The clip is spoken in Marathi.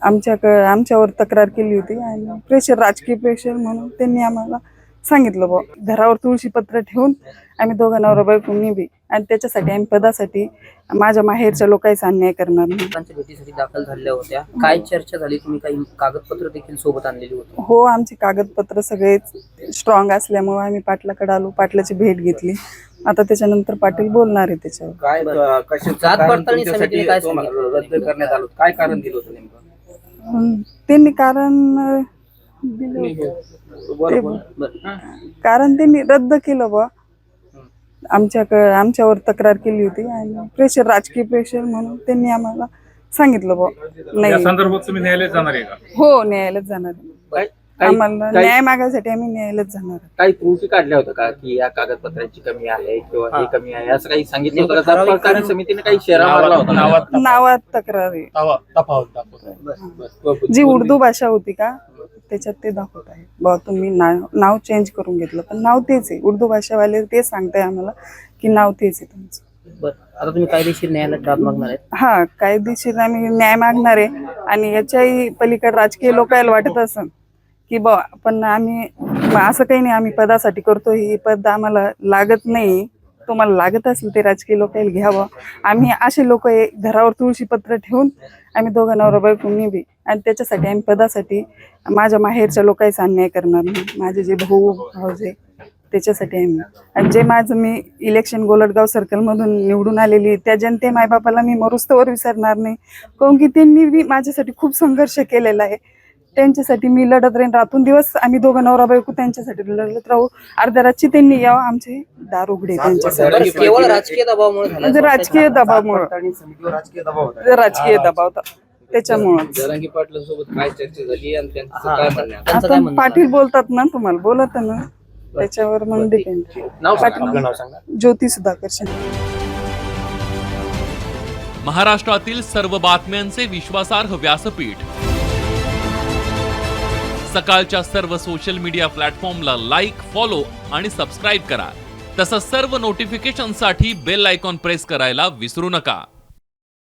आमच्यावर तक्रार केली होती आणि राजकीय प्रेशर म्हणून त्यांनी आम्हाला सांगितलं बुवा घरावर तुळशीपत्र ठेवून आम्ही दोघं नवरा बायको निभी आणि त्याच्यासाठी आम्ही पदासाठी माझ्या माहेरच्या लोकांचा अन्याय करणार नाही. भेटीसाठी दाखल झाल्या होत्या, काय चर्चा झाली? तुम्ही काही कागदपत्र देखील सोबत आणलेली होती? हो, आमची कागदपत्र सगळे स्ट्रॉंग असल्यामुळे आम्ही पाटलाकडे आलो, पाटलाची भेट घेतली. आता त्याच्यानंतर पाटील बोलणार आहे त्याच्यावर. काय जात पडताळणी समितीने काय रद्द करण्यात आलं, काय कारण दिलं होतं नेमकं? त्यांनी कारण त्यांनी रद्द केलं बा. आमच्यावर तक्रार केली होती आणि राजकीय प्रेशर म्हणून त्यांनी आम्हाला सांगितलं बा. नाही संदर्भात तुम्ही न्यायालयात जाणार आहे का? हो, न्यायालयात जाणार आहे. आम्हाला न्याय मागायसाठी आम्ही न्यायालयात जाणार. काही त्रुटी काढल्या होत्या का की या कागदपत्रांची कमी आहे किंवा हे कमी आहे असं काही सांगितलं होतं का? जात पडताळणी समितीने काही शेरा मारला होता? नावात तक्रार आहे. जी उर्दू भाषा होती का त्याच्यात ते दाखवत आहे बा. तुम्ही नाव चेंज करून घेतलं पण नाव तेच आहे. उर्दू भाषावाले ते सांगताय आम्हाला की नाव तेच आहे तुमचं. आता तुम्ही कायदेशीर न्यायालयात दाद मागणार आहेत? हा, कायदेशीर आम्ही न्याय मागणार आहे. आणि याच्याही पलीकडे राजकीय लोकांना वाटत असं की बा पण आम्ही असं काही नाही, आम्ही पदासाठी करतो, ही पद आम्हाला लागत नाही. तुम्हाला लागत असेल ते राजकीय लोकांना घ्यावं. आम्ही असे लोक घरावर तुळशीपत्र ठेवून आम्ही दोघं नवरा बायको निभी आणि त्याच्यासाठी आम्ही पदासाठी माझ्या माहेरच्या लोकांचा अन्याय करणार नाही. माझे जे भाऊजे त्याच्यासाठी आम्ही आणि जे मी इलेक्शन गोलटगाव सर्कलमधून निवडून आलेली त्या जनते मायबापाला मी मरुस्तवर विसरणार नाही. काऊन की त्यांनी बी माझ्यासाठी खूप संघर्ष केलेला आहे. त्यांच्यासाठी मी लढत राहीन रातून दिवस. आम्ही दोघं नवरा बायको त्यांच्यासाठी लढत राहू. अर्ध्या रातची त्यांनी यावं आमचे दार उघडे त्यांच्यासाठी. केवळ राजकीय दबावामुळे म्हणजे राजकीय दबाव त्याच्यामुळे. जरांगी पाटलांसोबत काय चर्चा झाली आणि त्यांचं काय म्हणणं आहे? आता पाटील बोलतात ना, तुम्हाला बोलत ना त्याच्यावर मग डिपेंड. आपलं नाव सांगा. ज्योती सुधाकर शिंदे. महाराष्ट्रातील सर्व बातम्यांचे विश्वासार्ह व्यासपीठ. सकाळच्या सर्व सोशल मीडिया प्लॅटफॉर्मला लाईक, फॉलो आणि सबस्क्राईब करा. तसंच सर्व नोटिफिकेशनसाठी बेल आयकॉन प्रेस करायला विसरू नका.